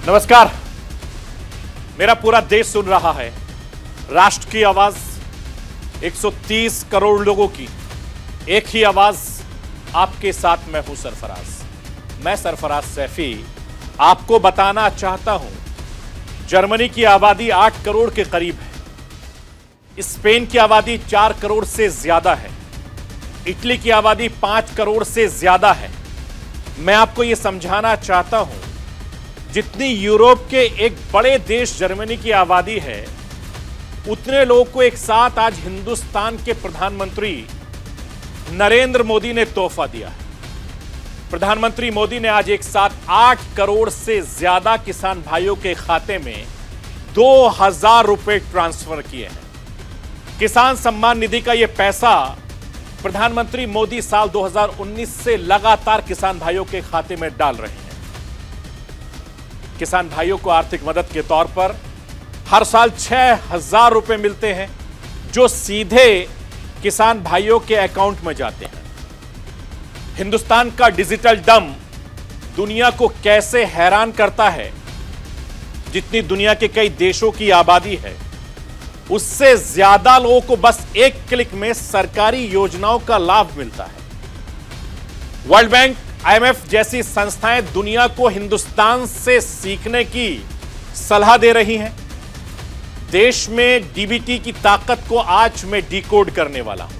नमस्कार। मेरा पूरा देश सुन रहा है। राष्ट्र की आवाज 130 करोड़ लोगों की एक ही आवाज, आपके साथ मैं हूं सरफराज। मैं सरफराज सैफी आपको बताना चाहता हूं, जर्मनी की आबादी 8 करोड़ के करीब है। स्पेन की आबादी 4 करोड़ से ज्यादा है। इटली की आबादी 5 करोड़ से ज्यादा है। मैं आपको यह समझाना चाहता हूं, जितनी यूरोप के एक बड़े देश जर्मनी की आबादी है, उतने लोगों को एक साथ आज हिंदुस्तान के प्रधानमंत्री नरेंद्र मोदी ने तोहफा दिया है। प्रधानमंत्री मोदी ने आज एक साथ 8 करोड़ से ज्यादा किसान भाइयों के खाते में 2000 रुपए ट्रांसफर किए हैं। किसान सम्मान निधि का यह पैसा प्रधानमंत्री मोदी साल 2019 से लगातार किसान भाइयों के खाते में डाल रहे हैं। किसान भाइयों को आर्थिक मदद के तौर पर हर साल 6000 रुपए मिलते हैं, जो सीधे किसान भाइयों के अकाउंट में जाते हैं। हिंदुस्तान का डिजिटल दम दुनिया को कैसे हैरान करता है। जितनी दुनिया के कई देशों की आबादी है, उससे ज्यादा लोगों को बस एक क्लिक में सरकारी योजनाओं का लाभ मिलता है। वर्ल्ड बैंक, IMF जैसी संस्थाएं दुनिया को हिंदुस्तान से सीखने की सलाह दे रही हैं। देश में डीबीटी की ताकत को आज मैं डिकोड करने वाला हूं।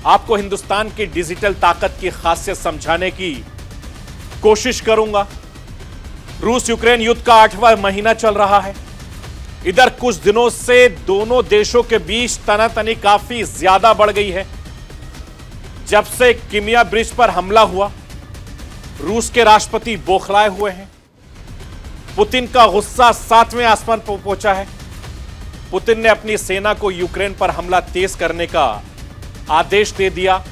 आपको हिंदुस्तान की डिजिटल ताकत की खासियत समझाने की कोशिश करूंगा। रूस यूक्रेन युद्ध का 8वां महीना चल रहा है। इधर कुछ दिनों से दोनों देशों के बीच तनातनी काफी ज्यादा बढ़ गई है। जब से क्रीमिया ब्रिज पर हमला हुआ, रूस के राष्ट्रपति बौखलाए हुए हैं। पुतिन का गुस्सा 7वें आसमान पर पहुंचा है। पुतिन ने अपनी सेना को यूक्रेन पर हमला तेज करने का आदेश दे दिया।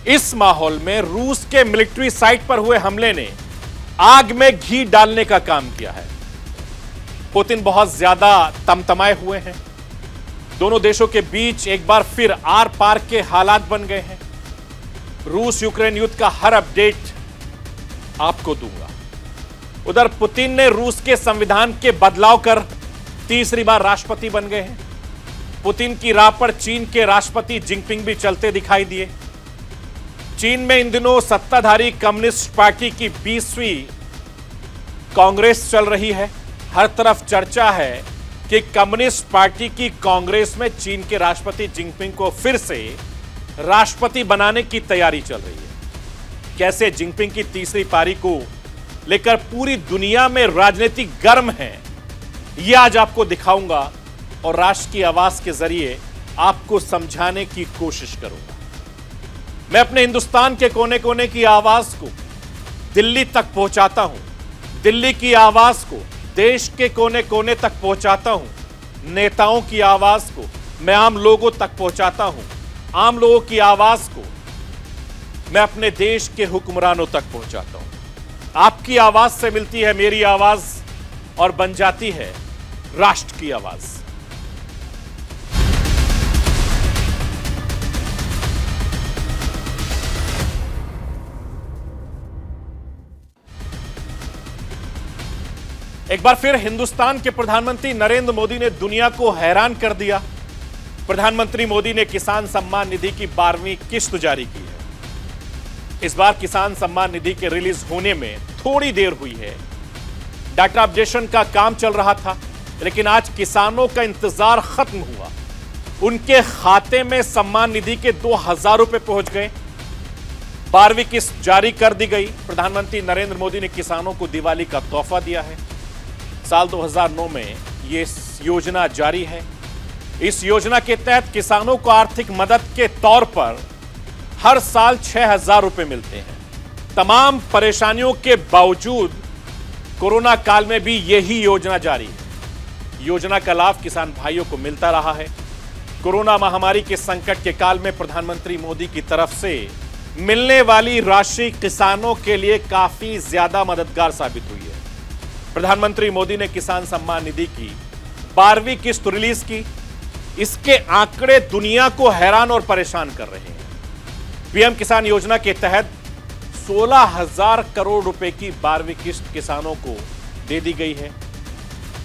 इस माहौल में रूस के मिलिट्री साइट पर हुए हमले ने आग में घी डालने का काम किया है। पुतिन बहुत ज्यादा तमतमाए हुए हैं। दोनों देशों के बीच एक बार फिर आर पार के हालात बन गए हैं। रूस यूक्रेन युद्ध का हर अपडेट आपको दूंगा। उधर पुतिन ने रूस के संविधान के बदलाव कर तीसरी बार राष्ट्रपति बन गए हैं। पुतिन की राह पर चीन के राष्ट्रपति जिनपिंग भी चलते दिखाई दिए। चीन में इन दिनों सत्ताधारी कम्युनिस्ट पार्टी की 20वीं कांग्रेस चल रही है। हर तरफ चर्चा है कि कम्युनिस्ट पार्टी की कांग्रेस में चीन के राष्ट्रपति जिनपिंग को फिर से राष्ट्रपति बनाने की तैयारी चल रही है। कैसे जिनपिंग की तीसरी पारी को लेकर पूरी दुनिया में राजनीति गर्म है, यह आज आपको दिखाऊंगा और राष्ट्र की आवाज के जरिए आपको समझाने की कोशिश करूंगा। मैं अपने हिंदुस्तान के कोने कोने की आवाज को दिल्ली तक पहुंचाता हूं। दिल्ली की आवाज को देश के कोने कोने तक पहुंचाता हूं। नेताओं की आवाज को मैं आम लोगों तक पहुंचाता हूं। आम लोगों की आवाज को मैं अपने देश के हुक्मरानों तक पहुंचाता हूं। आपकी आवाज से मिलती है मेरी आवाज और बन जाती है राष्ट्र की आवाज। एक बार फिर हिंदुस्तान के प्रधानमंत्री नरेंद्र मोदी ने दुनिया को हैरान कर दिया। प्रधानमंत्री मोदी ने किसान सम्मान निधि की 12वीं किस्त जारी की है। इस बार किसान सम्मान निधि के रिलीज होने में थोड़ी देर हुई है। डाटा अपडेशन का काम चल रहा था, लेकिन आज किसानों का इंतजार खत्म हुआ। उनके खाते में सम्मान निधि के 2000 रुपए पहुंच गए। 12वीं किस्त जारी कर दी गई। प्रधानमंत्री नरेंद्र मोदी ने किसानों को दिवाली का तोहफा दिया है। साल 2009 में यह योजना जारी है। इस योजना के तहत किसानों को आर्थिक मदद के तौर पर हर साल 6000 रुपए मिलते हैं। तमाम परेशानियों के बावजूद कोरोना काल में भी यही योजना जारी है। योजना का लाभ किसान भाइयों को मिलता रहा है। कोरोना महामारी के संकट के काल में प्रधानमंत्री मोदी की तरफ से मिलने वाली राशि किसानों के लिए काफी ज्यादा मददगार साबित हुई है। प्रधानमंत्री मोदी ने किसान सम्मान निधि की 12वीं किस्त रिलीज की। इसके आंकड़े दुनिया को हैरान और परेशान कर रहे हैं। पीएम किसान योजना के तहत 16,000 करोड़ रुपए की 12वीं किस्त किसानों को दे दी गई है।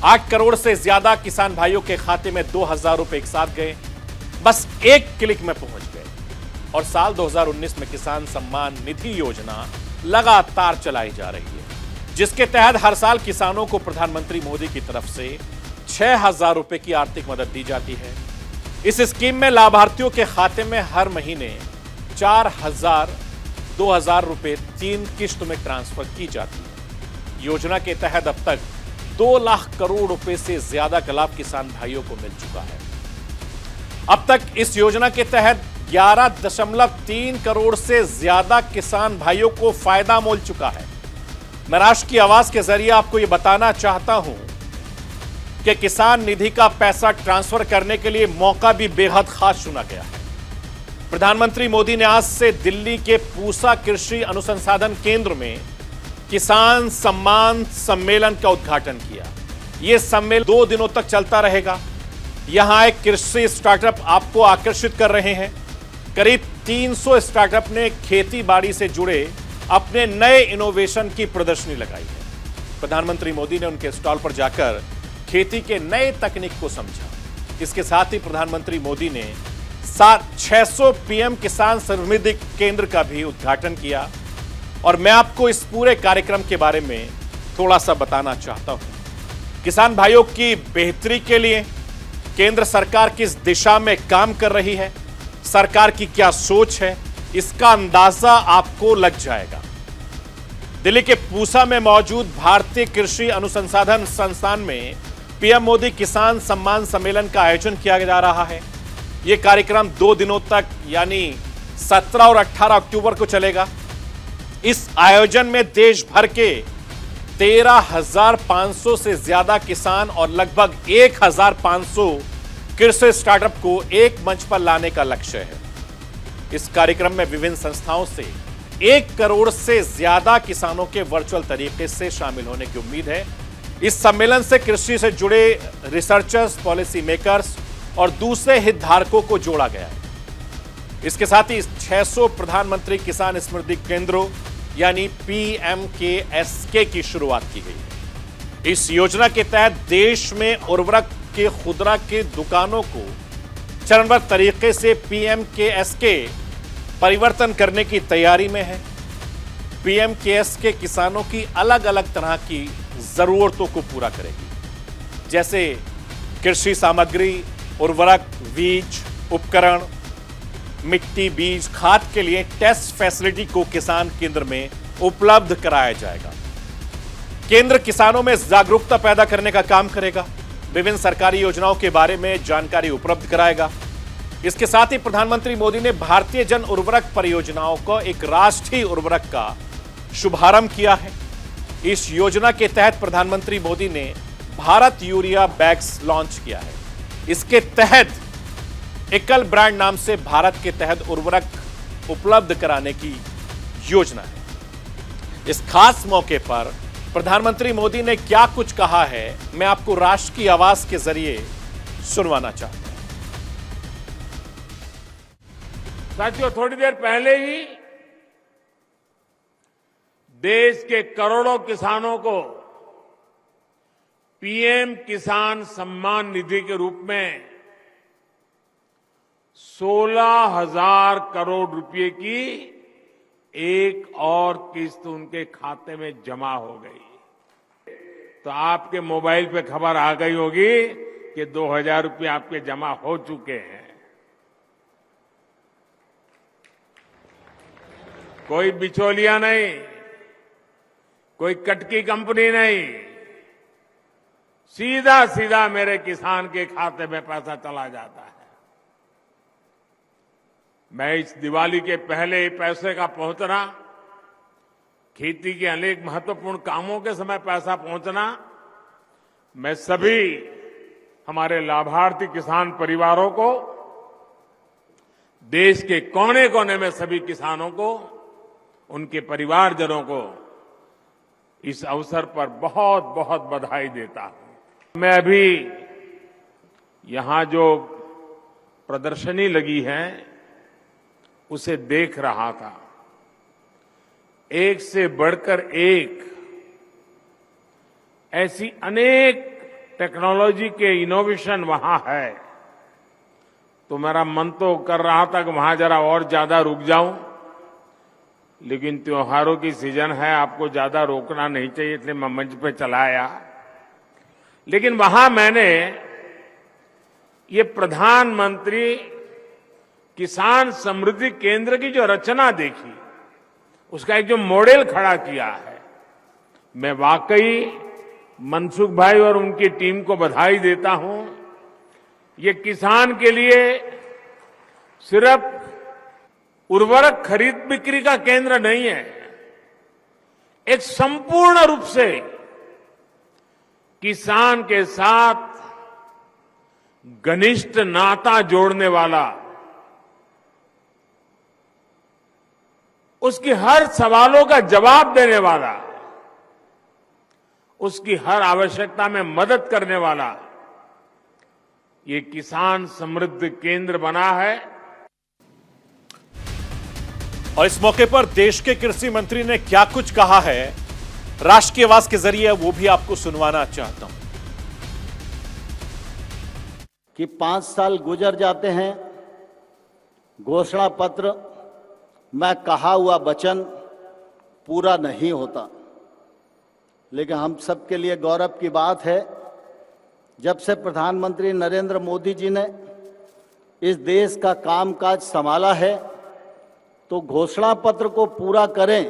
8 करोड़ से ज्यादा किसान भाइयों के खाते में 2,000 रुपए एक साथ गए, बस एक क्लिक में पहुंच गए। और साल 2019 में किसान सम्मान निधि योजना लगातार चलाई जा रही है, जिसके तहत हर साल किसानों को प्रधानमंत्री मोदी की तरफ से 6,000 रुपए की आर्थिक मदद दी जाती है। इस स्कीम में लाभार्थियों के खाते में हर महीने 4,000, 2,000 रुपए 3 किश्त में ट्रांसफर की जाती है। योजना के तहत अब तक 2 लाख करोड़ रुपए से ज्यादा का लाभ किसान भाइयों को मिल चुका है। अब तक इस योजना के तहत 11.3 करोड़ से ज्यादा किसान भाइयों को फायदा मिल चुका है। मैं राष्ट्र की आवाज के जरिए आपको यह बताना चाहता हूं कि किसान निधि का पैसा ट्रांसफर करने के लिए मौका भी बेहद खास चुना गया है। प्रधानमंत्री मोदी ने आज से दिल्ली के पूसा कृषि अनुसंधान केंद्र में किसान सम्मान सम्मेलन का उद्घाटन किया। यह सम्मेलन 2 दिनों तक चलता रहेगा। यहां एक कृषि स्टार्टअप आपको आकर्षित कर रहे हैं। करीब 300 स्टार्टअप ने खेती बाड़ी से जुड़े अपने नए इनोवेशन की प्रदर्शनी लगाई है। प्रधानमंत्री मोदी ने उनके स्टॉल पर जाकर खेती के नए तकनीक को समझा। इसके साथ ही प्रधानमंत्री मोदी ने 600 पीएम किसान समृद्धि केंद्र का भी उद्घाटन किया। और मैं आपको इस पूरे कार्यक्रम के बारे में थोड़ा सा बताना चाहता हूं। किसान भाइयों की बेहतरी के लिए केंद्र सरकार किस दिशा में काम कर रही है, सरकार की क्या सोच है, इसका अंदाजा आपको लग जाएगा। दिल्ली के पूसा में मौजूद भारतीय कृषि अनुसंधान संस्थान में पीएम मोदी किसान सम्मान सम्मेलन का आयोजन किया जा रहा है। यह कार्यक्रम 2 दिनों तक यानी 17 और 18 अक्टूबर को चलेगा। इस आयोजन में देश भर के 13,500 से ज्यादा किसान और लगभग 1,500 कृषि स्टार्टअप को एक मंच पर लाने का लक्ष्य है। इस कार्यक्रम में विभिन्न संस्थाओं से 1 करोड़ से ज्यादा किसानों के वर्चुअल तरीके से शामिल होने की उम्मीद है। इस सम्मेलन से कृषि से जुड़े रिसर्चर्स, पॉलिसी मेकर्स और दूसरे हितधारकों को जोड़ा गया है। इसके साथ ही 600 प्रधानमंत्री किसान समृद्धि केंद्रों यानी PMKSK की शुरुआत की गई है। इस योजना के तहत देश में उर्वरक के खुदरा के दुकानों को चरणबद्ध तरीके से PMKSK परिवर्तन करने की तैयारी में है। PMKSK किसानों की अलग अलग तरह की जरूरतों को पूरा करेगी, जैसे कृषि सामग्री, उर्वरक, बीज, उपकरण, मिट्टी, बीज, खाद के लिए टेस्ट फैसिलिटी को किसान केंद्र में उपलब्ध कराया जाएगा। केंद्र किसानों में जागरूकता पैदा करने का काम करेगा, विभिन्न सरकारी योजनाओं के बारे में जानकारी उपलब्ध कराएगा। इसके साथ ही प्रधानमंत्री मोदी ने भारतीय जन उर्वरक परियोजनाओं को एक राष्ट्रीय उर्वरक का शुभारंभ किया है। इस योजना के तहत प्रधानमंत्री मोदी ने भारत यूरिया बैग्स लॉन्च किया है। इसके तहत एकल ब्रांड नाम से भारत के तहत उर्वरक उपलब्ध कराने की योजना है। इस खास मौके पर प्रधानमंत्री मोदी ने क्या कुछ कहा है, मैं आपको राष्ट्र की आवाज के जरिए सुनवाना चाहता हूं। साथियों, थोड़ी देर पहले ही देश के करोड़ों किसानों को पीएम किसान सम्मान निधि के रूप में 16,000 करोड़ रुपए की एक और किस्त उनके खाते में जमा हो गई। तो आपके मोबाइल पे खबर आ गई होगी कि 2,000 रुपए आपके जमा हो चुके हैं। कोई बिचौलिया नहीं, कोई कटकी कंपनी नहीं, सीधा सीधा मेरे किसान के खाते में पैसा चला जाता है। मैं इस दिवाली के पहले पैसे का पहुंचना, खेती के अनेक महत्वपूर्ण कामों के समय पैसा पहुंचना, मैं सभी हमारे लाभार्थी किसान परिवारों को, देश के कोने कोने में सभी किसानों को, उनके परिवारजनों को इस अवसर पर बहुत बहुत बधाई देता हूं। मैं अभी यहां जो प्रदर्शनी लगी है उसे देख रहा था। एक से बढ़कर एक ऐसी अनेक टेक्नोलॉजी के इनोवेशन वहां है, तो मेरा मन तो कर रहा था कि वहां जरा और ज्यादा रुक जाऊं, लेकिन त्योहारों की सीजन है, आपको ज्यादा रोकना नहीं चाहिए, इसलिए मैं मंच पे चला आया। लेकिन वहां मैंने ये प्रधानमंत्री किसान समृद्धि केंद्र की जो रचना देखी, उसका एक जो मॉडल खड़ा किया है, मैं वाकई मनसुख भाई और उनकी टीम को बधाई देता हूं। ये किसान के लिए सिर्फ उर्वरक खरीद बिक्री का केंद्र नहीं है, एक संपूर्ण रूप से किसान के साथ घनिष्ठ नाता जोड़ने वाला, उसकी हर सवालों का जवाब देने वाला, उसकी हर आवश्यकता में मदद करने वाला ये किसान समृद्धि केंद्र बना है। और इस मौके पर देश के कृषि मंत्री ने क्या कुछ कहा है, राष्ट्र की आवाज के जरिए वो भी आपको सुनवाना चाहता हूं। कि 5 साल गुजर जाते हैं, घोषणा पत्र में कहा हुआ वचन पूरा नहीं होता, लेकिन हम सबके लिए गौरव की बात है, जब से प्रधानमंत्री नरेंद्र मोदी जी ने इस देश का कामकाज संभाला है, तो घोषणा पत्र को पूरा करें,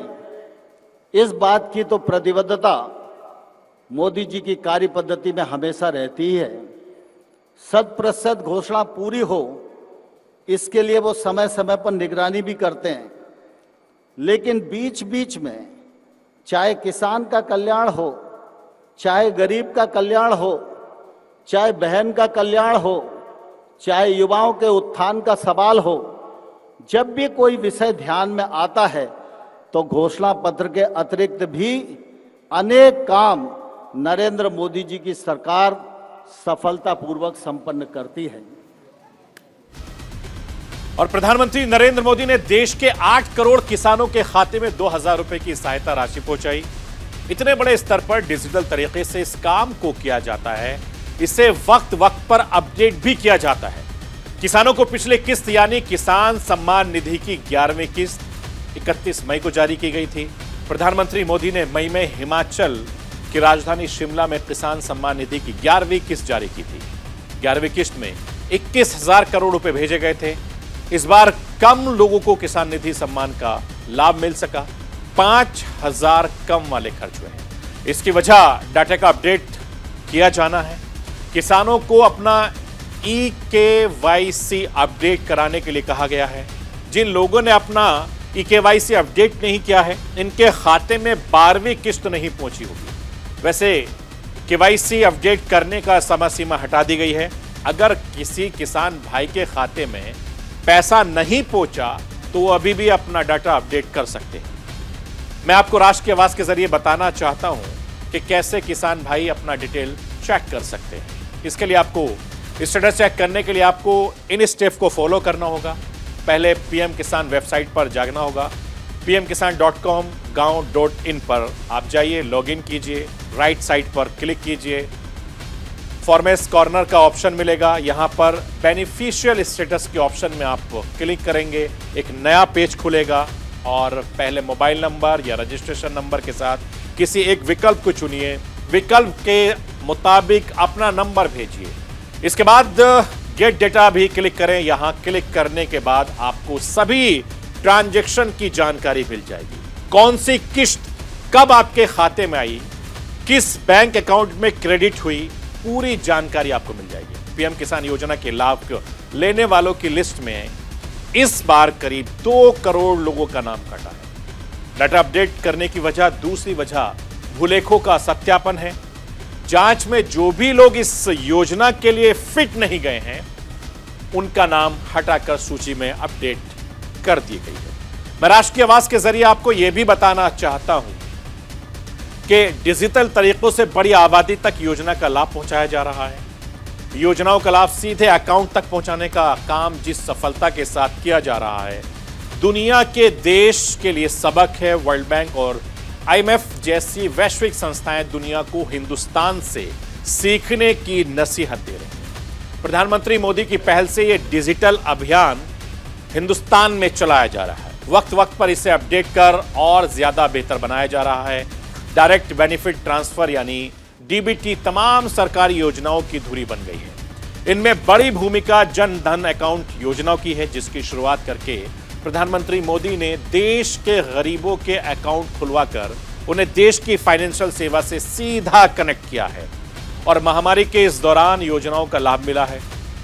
इस बात की तो प्रतिबद्धता मोदी जी की कार्य पद्धति में हमेशा रहती है। 100% घोषणा पूरी हो, इसके लिए वो समय समय पर निगरानी भी करते हैं, लेकिन बीच बीच में चाहे किसान का कल्याण हो, चाहे गरीब का कल्याण हो, चाहे बहन का कल्याण हो, चाहे युवाओं के उत्थान का सवाल हो, जब भी कोई विषय ध्यान में आता है तो घोषणा पत्र के अतिरिक्त भी अनेक काम नरेंद्र मोदी जी की सरकार सफलतापूर्वक संपन्न करती है। और प्रधानमंत्री नरेंद्र मोदी ने देश के 8 करोड़ किसानों के खाते में 2000 रुपए की सहायता राशि पहुंचाई। इतने बड़े स्तर पर डिजिटल तरीके से इस काम को किया जाता है, इसे वक्त वक्त पर अपडेट भी किया जाता है। किसानों को पिछले किस्त यानी किसान सम्मान निधि की 11वीं किस्त 31 मई को जारी की गई थी। प्रधानमंत्री मोदी ने मई में हिमाचल की राजधानी शिमला में किसान सम्मान निधि की 11वीं किस्त जारी की थी। 11वीं किस्त में 21,000 करोड़ रुपए भेजे गए थे। इस बार कम लोगों को किसान निधि सम्मान का लाभ मिल सका, 5,000 कम वाले खर्च हुए हैं। इसकी वजह डाटा का अपडेट किया जाना है। किसानों को अपना EKYC अपडेट कराने के लिए कहा गया है। जिन लोगों ने अपना EKYC अपडेट नहीं किया है, इनके खाते में 12वीं किस्त नहीं पहुंची होगी। वैसे KYC अपडेट करने का समय सीमा हटा दी गई है। अगर किसी किसान भाई के खाते में पैसा नहीं पहुंचा तो वो अभी भी अपना डाटा अपडेट कर सकते हैं। मैं आपको राष्ट्र की आवाज के जरिए बताना चाहता हूं कि कैसे किसान भाई अपना डिटेल चेक कर सकते हैं। इसके लिए आपको स्टेटस चेक करने के लिए आपको इन स्टेप को फॉलो करना होगा। पहले PM किसान वेबसाइट पर जाना होगा। pmkisan.com gaon.in पर आप जाइए, लॉगिन कीजिए, राइट साइड पर क्लिक कीजिए, फॉर्मेस कॉर्नर का ऑप्शन मिलेगा। यहां पर बेनिफिशियल स्टेटस के ऑप्शन में आप क्लिक करेंगे, एक नया पेज खुलेगा और पहले मोबाइल नंबर या रजिस्ट्रेशन नंबर के साथ किसी एक विकल्प को चुनिए। विकल्प के मुताबिक अपना नंबर भेजिए। इसके बाद गेट डेटा भी क्लिक करें। यहां क्लिक करने के बाद आपको सभी ट्रांजैक्शन की जानकारी मिल जाएगी। कौन सी किस्त कब आपके खाते में आई, किस बैंक अकाउंट में क्रेडिट हुई, पूरी जानकारी आपको मिल जाएगी। PM किसान योजना के लाभ लेने वालों की लिस्ट में इस बार करीब 2 करोड़ लोगों का नाम कटा है। डाटा अपडेट करने की वजह, दूसरी वजह भूलेखों का सत्यापन है। जांच में जो भी लोग इस योजना के लिए फिट नहीं गए हैं, उनका नाम हटाकर सूची में अपडेट कर दी गई है। मैं राष्ट्र की आवाज के जरिए आपको यह भी बताना चाहता हूं कि डिजिटल तरीकों से बड़ी आबादी तक योजना का लाभ पहुंचाया जा रहा है। योजनाओं का लाभ सीधे अकाउंट तक पहुंचाने का काम जिस सफलता के साथ किया जा रहा है, दुनिया के देश के लिए सबक है। वर्ल्ड बैंक और आईएमएफ जैसी वैश्विक संस्थाएं दुनिया को हिंदुस्तान से सीखने की नसीहत दे रही हैं। प्रधानमंत्री मोदी की पहल से यह डिजिटल अभियान हिंदुस्तान में चलाया जा रहा है। वक्त वक्त पर इसे अपडेट कर और ज्यादा बेहतर बनाया जा रहा है। डायरेक्ट बेनिफिट ट्रांसफर यानी डीबीटी तमाम सरकारी योजनाओं की धुरी बन गई है। इनमें बड़ी भूमिका जन धन अकाउंट योजनाओं की है, जिसकी शुरुआत करके प्रधानमंत्री मोदी ने देश के गरीबों के अकाउंट खुलवाकर उन्हें देश की फाइनेंशियल सेवा से सीधा कनेक्ट किया है। और महामारी के इस दौरान योजनाओं का लाभ मिला है।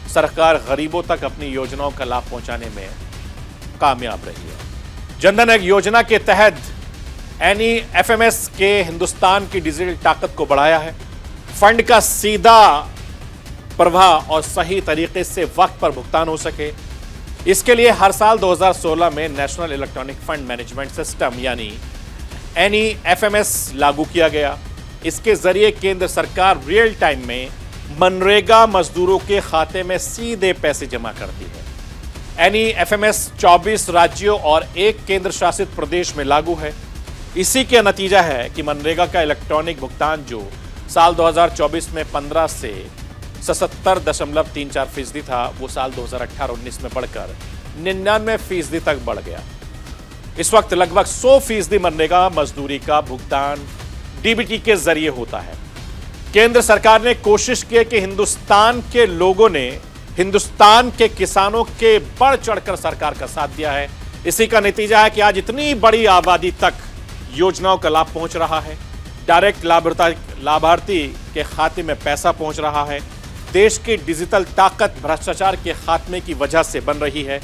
सरकार गरीबों तक अपनी योजनाओं का लाभ पहुंचाने में कामयाब रही है। जनधन योजना के तहत एनईएफएमएस के हिंदुस्तान की डिजिटल ताकत को बढ़ाया है। फंड का सीधा प्रवाह और सही तरीके से वक्त पर भुगतान हो सके, इसके लिए हर साल 2016 में national electronic fund management system यानी एनईएफएमएस लागू किया गया। इसके जरिए केंद्र सरकार रियल टाइम में मनरेगा मजदूरों के खाते में सीधे पैसे जमा करती है। एनईएफएमएस 24 राज्यों और 1 केंद्र शासित प्रदेश में लागू है। इसी का नतीजा है कि मनरेगा का इलेक्ट्रॉनिक भुगतान जो साल 2024 में 15 से 77.34% था, वो साल 2018-19 में बढ़कर 99% तक बढ़ गया। इस वक्त लगभग 100% मनरेगा मजदूरी का भुगतान डीबीटी के जरिए होता है। केंद्र सरकार ने कोशिश की कि हिंदुस्तान के लोगों ने हिंदुस्तान के किसानों के बढ़ चढ़कर सरकार का साथ दिया है। इसी का नतीजा है कि आज इतनी बड़ी आबादी तक योजनाओं का लाभ पहुंच रहा है। डायरेक्ट लाभार्थी के खाते में पैसा पहुंच रहा है। देश की डिजिटल ताकत भ्रष्टाचार के खात्मे की वजह से बन रही है।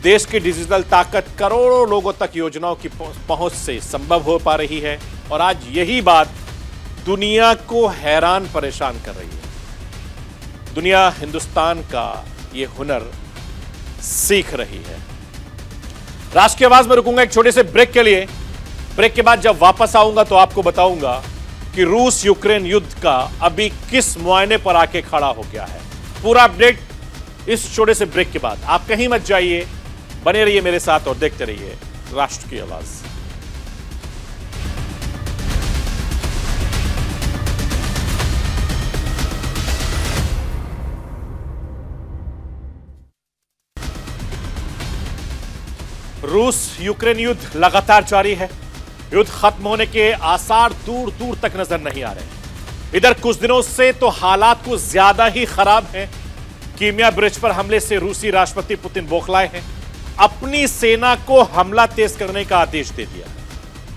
देश की डिजिटल ताकत करोड़ों लोगों तक योजनाओं की पहुंच से संभव हो पा रही है। और आज यही बात दुनिया को हैरान परेशान कर रही है। दुनिया हिंदुस्तान का ये हुनर सीख रही है। राष्ट्र की आवाज में रुकूंगा एक छोटे से ब्रेक के लिए। ब्रेक के बाद जब वापस आऊंगा तो आपको बताऊंगा कि रूस यूक्रेन युद्ध का अभी किस मुआयने पर आके खड़ा हो गया है। पूरा अपडेट इस छोटे से ब्रेक के बाद। आप कहीं मत जाइए, बने रहिए मेरे साथ और देखते रहिए राष्ट्र की आवाज। रूस यूक्रेन युद्ध लगातार जारी है। युद्ध खत्म होने के आसार दूर दूर तक नजर नहीं आ रहे। इधर कुछ दिनों से तो हालात कुछ ज्यादा ही खराब हैं। कीमिया ब्रिज पर हमले से रूसी राष्ट्रपति पुतिन बौखलाए हैं। अपनी सेना को हमला तेज करने का आदेश दे दिया।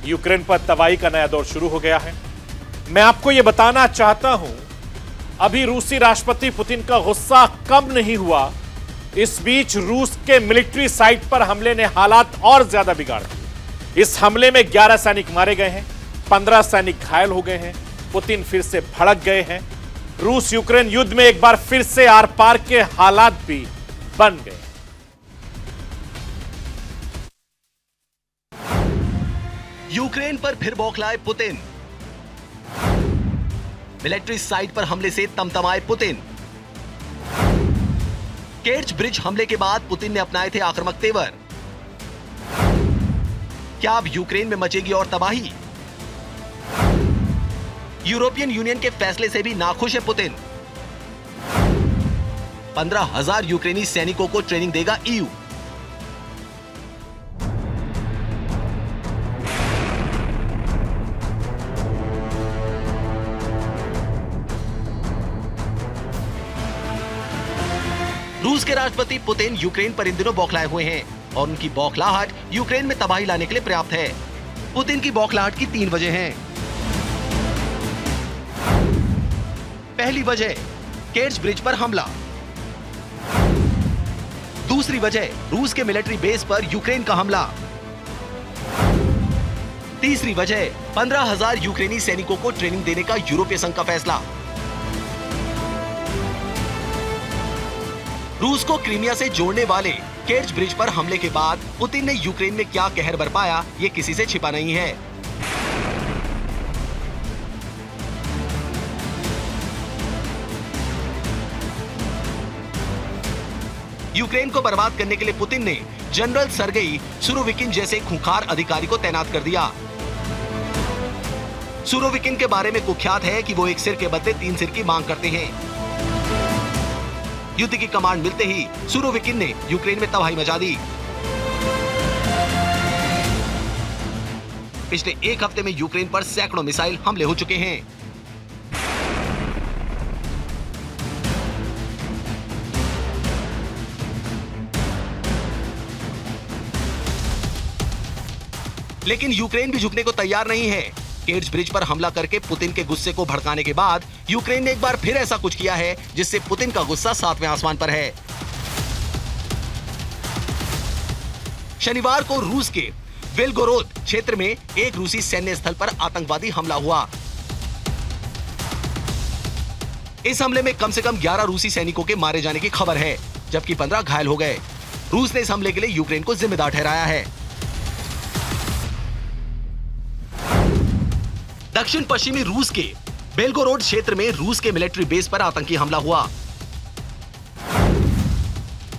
यूक्रेन पर तबाही का नया दौर शुरू हो गया है। मैं आपको यह बताना चाहता हूं, अभी रूसी राष्ट्रपति पुतिन का गुस्सा कम नहीं हुआ। इस बीच रूस के मिलिट्री साइट पर हमले ने हालात और ज्यादा बिगाड़ दिए। इस हमले में 11 सैनिक मारे गए हैं, 15 सैनिक घायल हो गए हैं। पुतिन फिर से भड़क गए हैं। रूस यूक्रेन युद्ध में एक बार फिर से आर पार के हालात भी बन गए। यूक्रेन पर फिर बौखलाए पुतिन। मिलिट्री साइट पर हमले से तमतमाए पुतिन। केर्च ब्रिज हमले के बाद पुतिन ने अपनाए थे आक्रामक तेवर। क्या अब यूक्रेन में मचेगी और तबाही? यूरोपियन यूनियन के फैसले से भी नाखुश है पुतिन। 15,000 यूक्रेनी सैनिकों को ट्रेनिंग देगा ईयू। रूस के राष्ट्रपति पुतिन यूक्रेन पर इन दिनों बौखलाए हुए हैं और उनकी बौखलाहट यूक्रेन में तबाही लाने के लिए पर्याप्त है। पुतिन की बौखलाहट की 3 वजह हैं। पहली वजह, केर्च ब्रिज पर हमला। दूसरी वजह, रूस के मिलिट्री बेस पर यूक्रेन का हमला। तीसरी वजह, 15,000 यूक्रेनी सैनिकों को ट्रेनिंग देने का यूरोपीय संघ का फैसला। रूस को क्रीमिया से जोड़ने वाले केर्च ब्रिज पर हमले के बाद पुतिन ने यूक्रेन में क्या कहर बरपाया, ये किसी से छिपा नहीं है। यूक्रेन को बर्बाद करने के लिए पुतिन ने जनरल सर्गेई सुरोविकिन जैसे खूंखार अधिकारी को तैनात कर दिया। सुरोविकिन के बारे में कुख्यात है कि वो एक सिर के बदले 3 सिर की मांग करते हैं। युद्ध की कमांड मिलते ही सुरोविकिन ने यूक्रेन में तबाही मचा दी। पिछले 1 हफ्ते में यूक्रेन पर सैकड़ों मिसाइल हमले हो चुके हैं। लेकिन यूक्रेन भी झुकने को तैयार नहीं है। केर्च ब्रिज पर हमला करके पुतिन के गुस्से को भड़काने के बाद यूक्रेन ने एक बार फिर ऐसा कुछ किया है जिससे पुतिन का गुस्सा 7वें आसमान पर है। शनिवार को रूस के वेलगोरोद क्षेत्र में एक रूसी सैन्य स्थल पर आतंकवादी हमला हुआ। इस हमले में कम से कम 11 रूसी सैनिकों के मारे जाने की खबर है, जबकि 15 घायल हो गए। रूस ने इस हमले के लिए यूक्रेन को जिम्मेदार ठहराया है। दक्षिण पश्चिमी रूस के बेलगोरोड क्षेत्र में रूस के मिलिट्री बेस पर आतंकी हमला हुआ।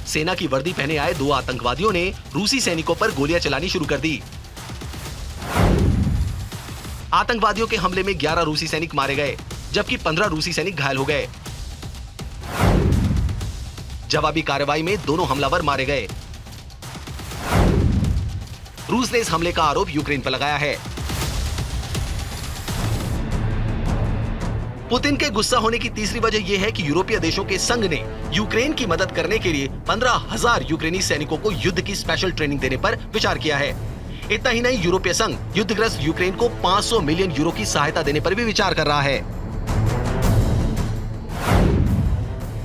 सेना की वर्दी पहने आए 2 आतंकवादियों ने रूसी सैनिकों पर गोलियां चलानी शुरू कर दी। आतंकवादियों के हमले में 11 रूसी सैनिक मारे गए, जबकि 15 रूसी सैनिक घायल हो गए। जवाबी कार्रवाई में दोनों हमलावर मारे गए। रूस ने इस हमले का आरोप यूक्रेन पर लगाया है। पुतिन के गुस्सा होने की तीसरी वजह यह है कि यूरोपीय देशों के संघ ने यूक्रेन की मदद करने के लिए 15,000 यूक्रेनी सैनिकों को युद्ध की स्पेशल ट्रेनिंग देने पर विचार किया है। इतना ही नहीं, यूरोपीय संघ युद्धग्रस्त यूक्रेन को 500 मिलियन यूरो की सहायता देने पर भी विचार कर रहा है।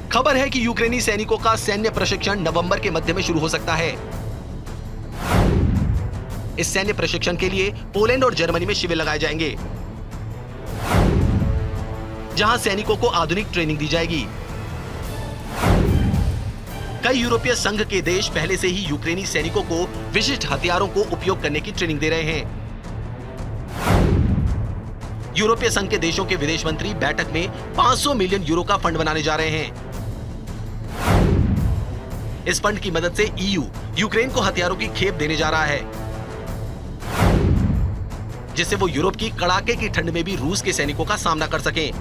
खबर है कि यूक्रेनी सैनिकों का सैन्य प्रशिक्षण नवंबर के मध्य में शुरू हो सकता है। इस सैन्य प्रशिक्षण के लिए पोलैंड और जर्मनी में शिविर लगाए जाएंगे, जहां सैनिकों को आधुनिक ट्रेनिंग दी जाएगी। कई यूरोपीय संघ के देश पहले से ही यूक्रेनी सैनिकों को विशिष्ट हथियारों को उपयोग करने की ट्रेनिंग दे रहे हैं। यूरोपीय संघ के देशों के विदेश मंत्री बैठक में 500 मिलियन यूरो का फंड बनाने जा रहे हैं। इस फंड की मदद से ईयू यूक्रेन को हथियारों की खेप देने जा रहा है, जिससे वो यूरोप की कड़ाके की ठंड में भी रूस के सैनिकों का सामना कर सकें।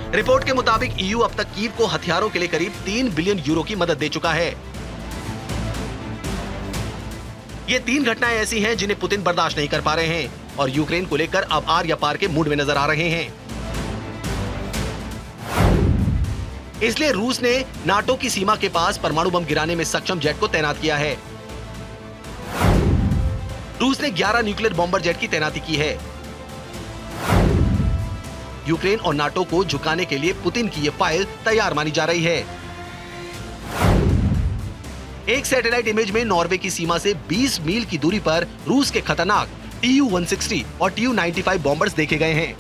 रिपोर्ट के मुताबिक ईयू अब तक कीव को हथियारों के लिए करीब 3 बिलियन यूरो की मदद दे चुका है। ये 3 घटनाएं ऐसी हैं जिन्हें पुतिन बर्दाश्त नहीं कर पा रहे हैं और यूक्रेन को लेकर अब आर या पार के मूड में नजर आ रहे हैं। इसलिए रूस ने नाटो की सीमा के पास परमाणु बम गिराने में सक्षम जेट को तैनात किया है। रूस ने 11 न्यूक्लियर बॉम्बर जेट की तैनाती की है। यूक्रेन और नाटो को झुकाने के लिए पुतिन की यह फाइल तैयार मानी जा रही है। एक सैटेलाइट इमेज में नॉर्वे की सीमा से 20 मील की दूरी पर रूस के खतरनाक Tu-160 और Tu-95 बॉम्बर्स देखे गए हैं।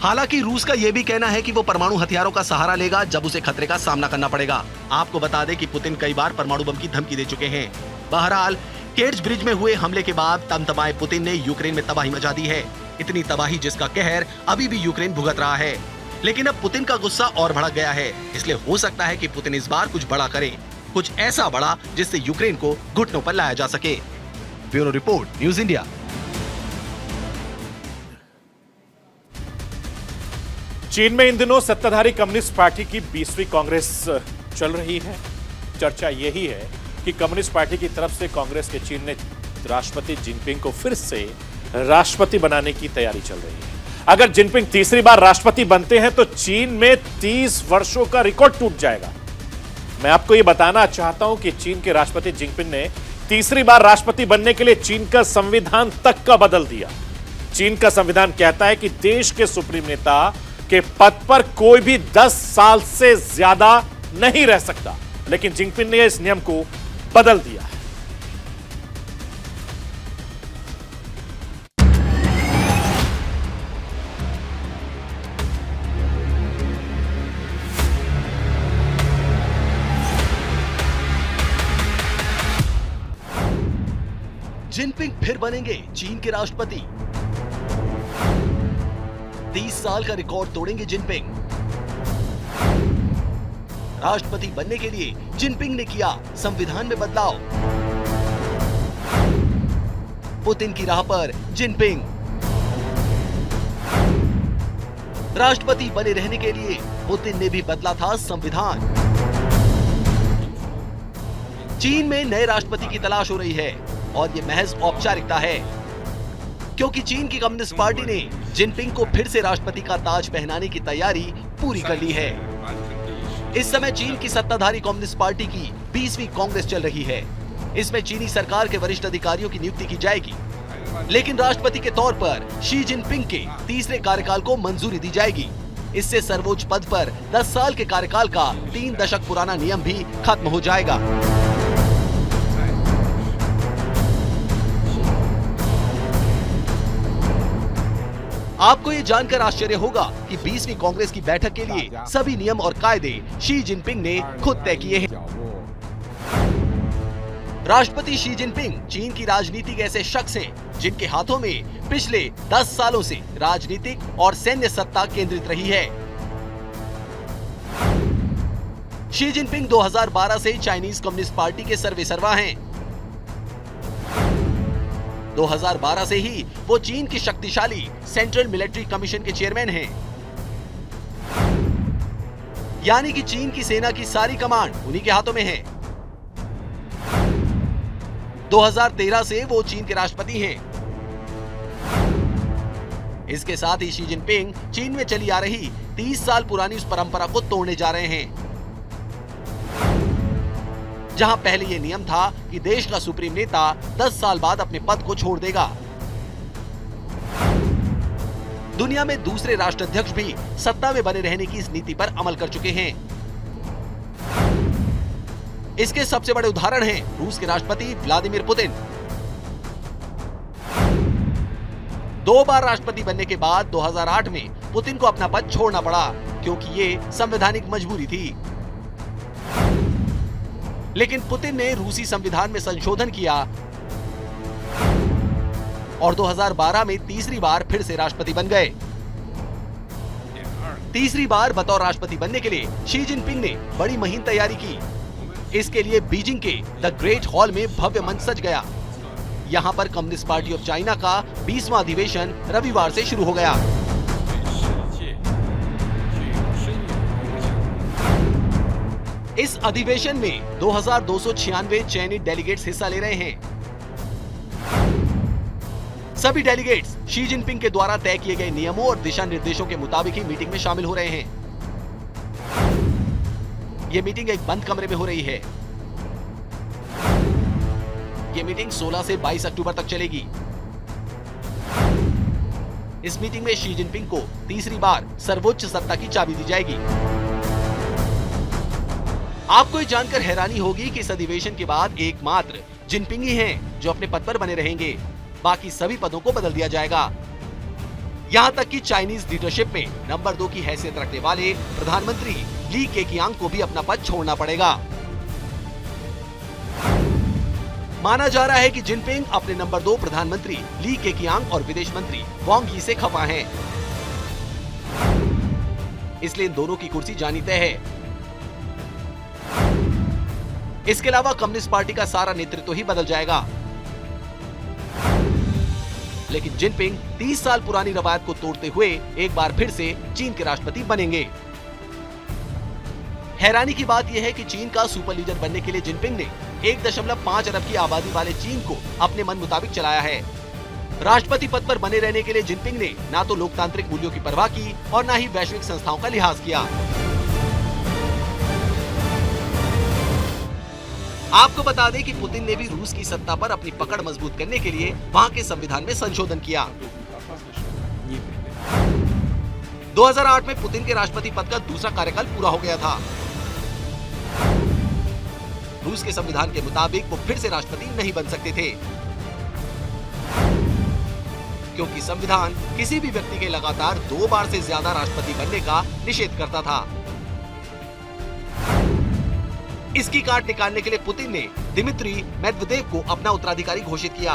हालांकि रूस का यह भी कहना है कि वो परमाणु हथियारों का सहारा लेगा जब उसे खतरे का सामना करना पड़ेगा। आपको बता दें कि पुतिन कई बार परमाणु बम की धमकी दे चुके हैं। बहरहाल, केर्च ब्रिज में हुए हमले के बाद तमतमाए पुतिन ने यूक्रेन में तबाही मचा दी है। इतनी तबाही जिसका कहर अभी भी यूक्रेन भुगत रहा है। लेकिन अब पुतिन का गुस्सा और भड़क गया है, इसलिए हो सकता है कि पुतिन इस बार कुछ बड़ा करे, कुछ ऐसा बड़ा जिससे यूक्रेन को घुटनों पर लाया जा सके। Bureau report, news India. चीन में इन दिनों सत्ताधारी कम्युनिस्ट पार्टी की 20वीं कांग्रेस चल रही है। चर्चा यही है कि कम्युनिस्ट पार्टी की तरफ से कांग्रेस के चीन ने राष्ट्रपति जिनपिंग को फिर से राष्ट्रपति बनाने की तैयारी चल रही है। अगर जिनपिंग तीसरी बार राष्ट्रपति बनते हैं तो चीन में 30 वर्षों का रिकॉर्ड टूट जाएगा। मैं आपको यह बताना चाहता हूं कि चीन के राष्ट्रपति जिनपिंग ने तीसरी बार राष्ट्रपति बनने के लिए चीन का संविधान तक का बदल दिया। चीन का संविधान कहता है कि देश के सुप्रीम नेता के पद पर कोई भी 10 साल से ज्यादा नहीं रह सकता, लेकिन जिनपिंग ने इस नियम को बदल दिया है। जिनपिंग फिर बनेंगे चीन के राष्ट्रपति। 30 साल का रिकॉर्ड तोड़ेंगे जिनपिंग। राष्ट्रपति बनने के लिए जिनपिंग ने किया संविधान में बदलाव। पुतिन की राह पर जिनपिंग। राष्ट्रपति बने रहने के लिए पुतिन ने भी बदला था संविधान। चीन में नए राष्ट्रपति की तलाश हो रही है और ये महज औपचारिकता है, क्योंकि चीन की कम्युनिस्ट पार्टी ने जिनपिंग को फिर से राष्ट्रपति का ताज पहनाने की तैयारी पूरी कर ली है। इस समय चीन की सत्ताधारी कम्युनिस्ट पार्टी की 20वीं कांग्रेस चल रही है। इसमें चीनी सरकार के वरिष्ठ अधिकारियों की नियुक्ति की जाएगी, लेकिन राष्ट्रपति के तौर पर शी जिनपिंग के तीसरे कार्यकाल को मंजूरी दी जाएगी। इससे सर्वोच्च पद पर 10 साल के कार्यकाल का 3 दशक पुराना नियम भी खत्म हो जाएगा। आपको ये जानकर आश्चर्य होगा कि 20वीं कांग्रेस की बैठक के लिए सभी नियम और कायदे शी जिनपिंग ने खुद तय किए हैं। राष्ट्रपति शी जिनपिंग चीन की राजनीति के ऐसे शख्स हैं जिनके हाथों में पिछले 10 सालों से राजनीतिक और सैन्य सत्ता केंद्रित रही है। शी जिनपिंग 2012 से चाइनीज कम्युनिस्ट पार्टी के सर्वेसर्वा हैं। 2012 से ही वो चीन की शक्तिशाली सेंट्रल मिलिट्री कमीशन के चेयरमैन हैं। यानी कि चीन की सेना की सारी कमांड उन्हीं के हाथों में है। 2013 से वो चीन के राष्ट्रपति हैं। इसके साथ ही शी जिनपिंग चीन में चली आ रही 30 साल पुरानी उस परंपरा को तोड़ने जा रहे हैं, जहां पहले ये नियम था कि देश का सुप्रीम नेता 10 साल बाद अपने पद को छोड़ देगा। दुनिया में दूसरे राष्ट्राध्यक्ष भी सत्ता में बने रहने की इस नीति पर अमल कर चुके हैं। इसके सबसे बड़े उदाहरण हैं रूस के राष्ट्रपति व्लादिमीर पुतिन। 2 बार राष्ट्रपति बनने के बाद 2008 में पुतिन को अपना पद छोड़ना पड़ा, क्योंकि ये संवैधानिक मजबूरी थी। लेकिन पुतिन ने रूसी संविधान में संशोधन किया और 2012 में तीसरी बार फिर से राष्ट्रपति बन गए। तीसरी बार बतौर राष्ट्रपति बनने के लिए शी जिनपिंग ने बड़ी मुहिम तैयारी की। इसके लिए बीजिंग के द ग्रेट हॉल में भव्य मंच सज गया। यहाँ पर कम्युनिस्ट पार्टी ऑफ चाइना का 20वां अधिवेशन रविवार से शुरू हो गया। इस अधिवेशन में 2296 चयनित डेलीगेट्स हिस्सा ले रहे हैं। सभी डेलीगेट्स शी जिनपिंग के द्वारा तय किए गए नियमों और दिशा निर्देशों के मुताबिक ही मीटिंग में शामिल हो रहे हैं। यह मीटिंग एक बंद कमरे में हो रही है। यह मीटिंग 16 से 22 अक्टूबर तक चलेगी। इस मीटिंग में शी जिनपिंग को तीसरी बार सर्वोच्च सत्ता की चाबी दी जाएगी। आपको ये जानकर हैरानी होगी कि इस अधिवेशन के बाद एकमात्र जिनपिंग ही हैं जो अपने पद पर बने रहेंगे। बाकी सभी पदों को बदल दिया जाएगा। यहां तक कि चाइनीज लीडरशिप में नंबर 2 की हैसियत रखने वाले प्रधानमंत्री ली केकियांग को भी अपना पद छोड़ना पड़ेगा। माना जा रहा है कि जिनपिंग अपने नंबर 2 प्रधानमंत्री ली केकियांग और विदेश मंत्री वांग यी से खफा हैं। इसलिए इन दोनों की कुर्सी जानी तय है। इसके अलावा कम्युनिस्ट पार्टी का सारा नेतृत्व ही बदल जाएगा। लेकिन जिनपिंग 30 साल पुरानी रवायत को तोड़ते हुए एक बार फिर से चीन के राष्ट्रपति बनेंगे। हैरानी की बात यह है कि चीन का सुपर लीडर बनने के लिए जिनपिंग ने 1.5 अरब की आबादी वाले चीन को अपने मन मुताबिक चलाया है। राष्ट्रपति पद पर बने रहने के लिए जिनपिंग ने ना तो लोकतांत्रिक मूल्यों की परवाह की और ना ही वैश्विक संस्थाओं का लिहाज किया। आपको बता दें कि पुतिन ने भी रूस की सत्ता पर अपनी पकड़ मजबूत करने के लिए वहां के संविधान में संशोधन किया। 2008 में पुतिन के राष्ट्रपति पद का दूसरा कार्यकाल पूरा हो गया था। रूस के संविधान के मुताबिक वो फिर से राष्ट्रपति नहीं बन सकते थे, क्योंकि संविधान किसी भी व्यक्ति के लगातार 2 बार से ज्यादा राष्ट्रपति बनने का निषेध करता था। इसकी काट निकालने के लिए पुतिन ने दिमित्री मेदवेदेव को अपना उत्तराधिकारी घोषित किया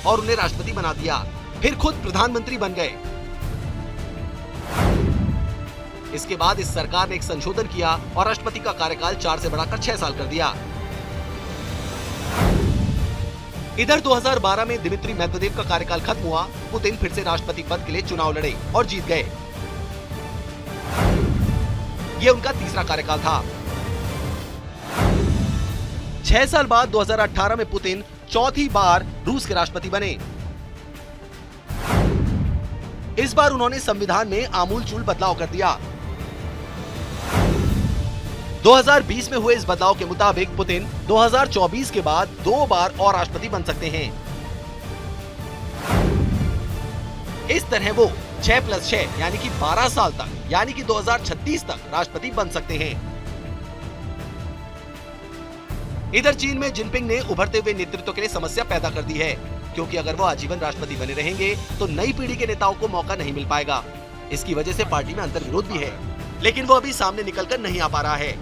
और उन्हें राष्ट्रपति बना दिया। फिर खुद प्रधानमंत्री बन गए। इसके बाद इस सरकार ने एक संशोधन किया और राष्ट्रपति का कार्यकाल 4 से बढ़ाकर 6 साल कर दिया। इधर 2012 में दिमित्री मेदवेदेव का कार्यकाल खत्म हुआ। पुतिन फिर से राष्ट्रपति पद के लिए चुनाव लड़े और जीत गए। ये उनका तीसरा कार्यकाल था। 6 साल बाद 2018 में पुतिन चौथी बार रूस के राष्ट्रपति बने। इस बार उन्होंने संविधान में आमूलचूल बदलाव कर दिया। 2020 में हुए इस बदलाव के मुताबिक पुतिन 2024 के बाद 2 बार और राष्ट्रपति बन सकते हैं। इस तरह वो 6+6 यानी कि 12 साल तक, यानी कि 2036 तक राष्ट्रपति बन सकते हैं। इधर चीन में जिनपिंग ने उभरते हुए नेतृत्व के लिए समस्या पैदा कर दी है, क्योंकि अगर वो आजीवन राष्ट्रपति बने रहेंगे तो नई पीढ़ी के नेताओं को मौका नहीं मिल पाएगा। इसकी वजह से पार्टी में अंतर्विरोध भी है, लेकिन वो अभी सामने निकलकर नहीं आ पा रहा है।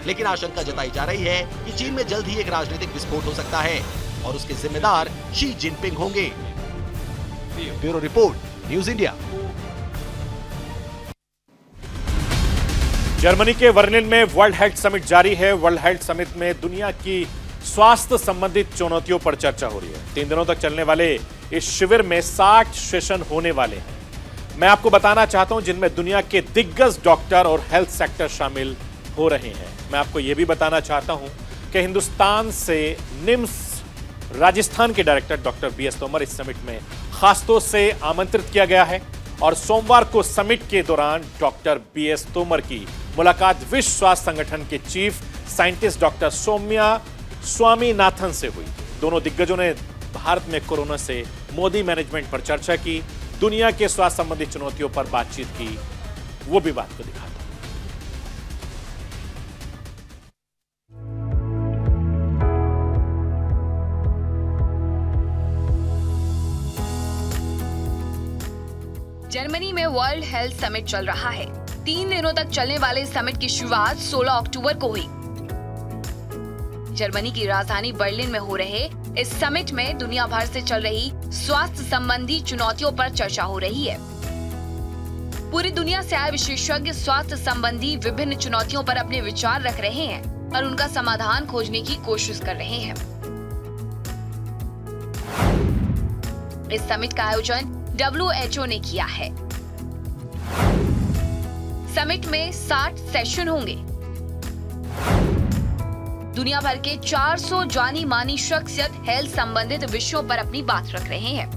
लेकिन आशंका जताई जा रही है कि चीन में जल्द ही एक राजनीतिक विस्फोट हो सकता है और उसके जिम्मेदार शी जिनपिंग होंगे। Bureau report, news India. Germany के बर्लिन में वर्ल्ड हेल्थ समिट जारी है। वर्ल्ड हेल्थ समिट में दुनिया की स्वास्थ्य संबंधित चुनौतियों पर चर्चा हो रही है। 3 दिनों तक चलने वाले इस शिविर में 60 सेशन होने वाले हैं। मैं आपको बताना चाहता हूं जिनमें दुनिया के दिग्गज डॉक्टर और हेल्थ सेक्टर शामिल हो रहे हैं। मैं आपको यह भी बताना चाहता हूं कि हिंदुस्तान से निम्स राजस्थान के डायरेक्टर डॉक्टर BS तोमर इस समिट में खासतौर से आमंत्रित किया गया है और सोमवार को समिट के दौरान डॉक्टर BS तोमर की मुलाकात विश्व स्वास्थ्य संगठन के chief scientist doctor Soumya Swaminathan से हुई। दोनों दिग्गजों ने भारत में कोरोना से मोदी मैनेजमेंट पर चर्चा की, दुनिया के स्वास्थ्य संबंधी चुनौतियों पर बातचीत की। वो भी बात को दिखाता हूं। जर्मनी में वर्ल्ड हेल्थ समिट चल रहा है। 3 दिनों तक चलने वाले इस समिट की शुरुआत 16 अक्टूबर को हुई। जर्मनी की राजधानी बर्लिन में हो रहे इस समिट में दुनिया भर से चल रही स्वास्थ्य संबंधी चुनौतियों पर चर्चा हो रही है। पूरी दुनिया से आए विशेषज्ञ स्वास्थ्य संबंधी विभिन्न चुनौतियों पर अपने विचार रख रहे हैं और उनका समाधान खोजने की कोशिश कर रहे हैं। इस समिट का आयोजन WHO ने किया है। समिट में 60 सेशन होंगे। दुनिया भर के 400 जानी मानी शख्सियत हेल्थ संबंधित विषयों पर अपनी बात रख रहे हैं।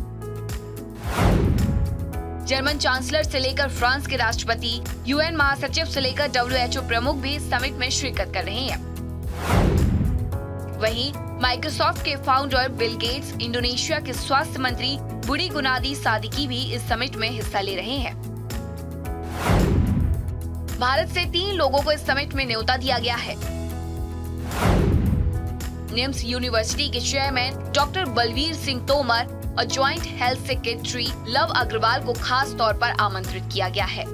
जर्मन चांसलर से लेकर फ्रांस के राष्ट्रपति, UN महासचिव से लेकर WHO प्रमुख भी इस समिट में शिरकत कर रहे हैं। वहीं माइक्रोसॉफ्ट के फाउंडर बिल गेट्स, इंडोनेशिया के स्वास्थ्य मंत्री बुडी गुनादी सादिकी भी इस समिट में हिस्सा ले रहे हैं। भारत से 3 लोगों को इस समिट में न्योता दिया गया है। निम्स यूनिवर्सिटी के चेयरमैन डॉक्टर बलवीर सिंह तोमर और joint health secretary Lav Agarwal को खास तौर पर आमंत्रित किया गया है।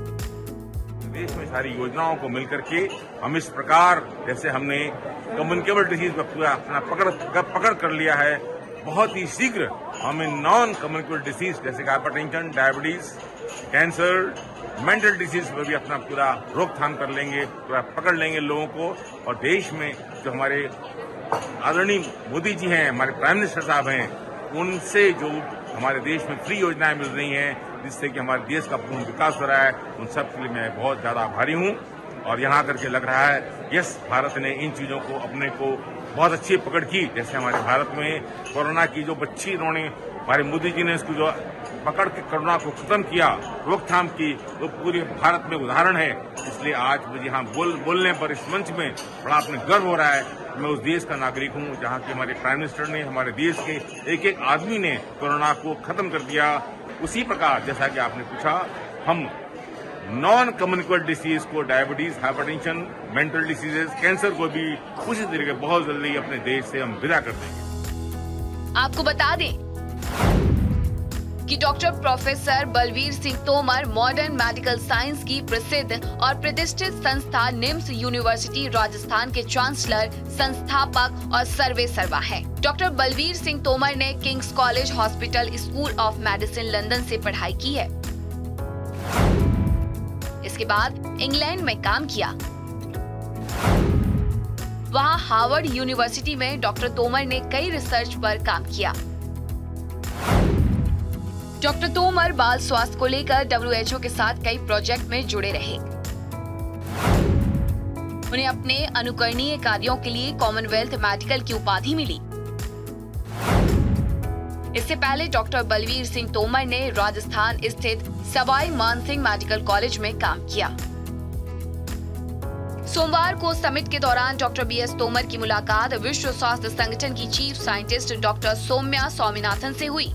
देश में सारी योजनाओं को मिलकर के हम इस प्रकार, जैसे हमने कम्युनिकेबल डिजीज पर पूरा अपना पकड़ कर लिया है, बहुत ही शीघ्र हम इन नॉन कम्युनिकेबल डिजीज जैसे hypertension, diabetes, cancer, mental disease पर भी अपना पूरा रोकथाम कर लेंगे, पूरा पकड़ लेंगे लोगों को। और देश में जो हमारे आदरणीय मोदी जी हैं, हमारे प्राइम मिनिस्टर साहब हैं, उनसे जो हमारे देश में फ्री योजनाएं मिल रही हैं, जिससे कि हमारे देश का पूर्ण विकास हो रहा है, उन सब के लिए मैं बहुत ज्यादा आभारी हूं। और यहाँ करके लग रहा है यस, भारत ने इन चीजों को अपने को बहुत अच्छी पकड़ की। जैसे हमारे भारत में कोरोना की जो बच्ची इन्होंने, हमारे मोदी जी ने इसको जो पकड़ के कोरोना को खत्म किया, रोकथाम की, वो पूरे भारत में उदाहरण है। इसलिए आज मुझे यहाँ बोलने पर इस मंच में बड़ा अपने गर्व हो रहा है। मैं उस देश का नागरिक हूँ जहाँ के हमारे प्राइम मिनिस्टर ने, हमारे देश के एक एक आदमी ने कोरोना को खत्म कर दिया। उसी प्रकार जैसा कि आपने पूछा, हम नॉन कम्युनिकेबल डिसीज को, diabetes, hypertension, mental diseases, cancer को भी उसी तरीके बहुत जल्दी अपने देश से हम विदा कर देंगे। आपको बता दें कि doctor professor Balvir Singh Tomar modern medical science की प्रसिद्ध और प्रतिष्ठित संस्था निम्स यूनिवर्सिटी राजस्थान के चांसलर, संस्थापक और सर्वे सर्वा हैं। डॉक्टर बलवीर सिंह तोमर ने Kings college hospital school of medicine London से पढ़ाई की है। इसके बाद इंग्लैंड में काम किया। वहां हार्वर्ड यूनिवर्सिटी में डॉक्टर तोमर ने कई रिसर्च पर काम किया। डॉक्टर तोमर बाल स्वास्थ्य को लेकर WHO के साथ कई प्रोजेक्ट में जुड़े रहे। उन्हें अपने अनुकरणीय कार्यों के लिए कॉमनवेल्थ मेडिकल की उपाधि मिली। इससे पहले डॉक्टर बलवीर सिंह तोमर ने राजस्थान स्थित सवाई मानसिंह मेडिकल कॉलेज में काम किया। सोमवार को समिट के दौरान डॉक्टर BS तोमर की मुलाकात विश्व स्वास्थ्य संगठन की chief scientist doctor Soumya Swaminathan से हुई।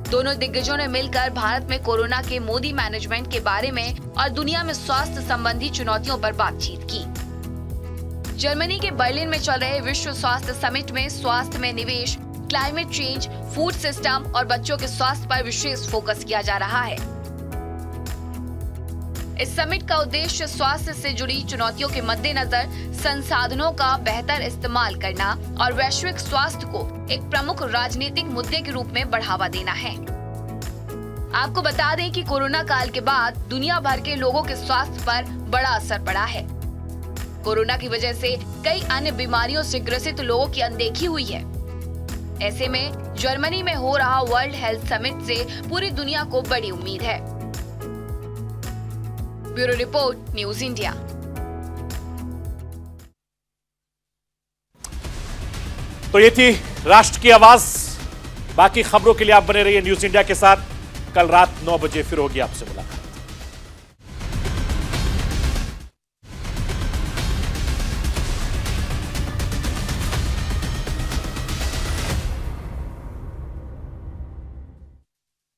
दोनों दिग्गजों ने मिलकर भारत में कोरोना के मोदी मैनेजमेंट के बारे में और दुनिया में स्वास्थ्य संबंधी चुनौतियों पर बातचीत की। जर्मनी के बर्लिन में चल रहे विश्व स्वास्थ्य समिट में स्वास्थ्य में निवेश, क्लाइमेट चेंज, फूड सिस्टम और बच्चों के स्वास्थ्य पर विशेष फोकस किया जा रहा है। इस समिट का उद्देश्य स्वास्थ्य से जुड़ी चुनौतियों के मद्देनजर संसाधनों का बेहतर इस्तेमाल करना और वैश्विक स्वास्थ्य को एक प्रमुख राजनीतिक मुद्दे के रूप में बढ़ावा देना है। आपको बता दें कि कोरोना काल के बाद दुनिया भर के लोगों के स्वास्थ्य पर बड़ा असर पड़ा है। कोरोना की वजह से कई अन्य बीमारियों से ग्रसित लोगों की अनदेखी हुई है। ऐसे में जर्मनी में हो रहा वर्ल्ड हेल्थ समिट से पूरी दुनिया को बड़ी उम्मीद है। Bureau report, news India. तो ये थी राष्ट्र की आवाज। बाकी खबरों के लिए आप बने रहिए न्यूज इंडिया के साथ। कल रात 9 बजे फिर होगी आपसे मुलाकात।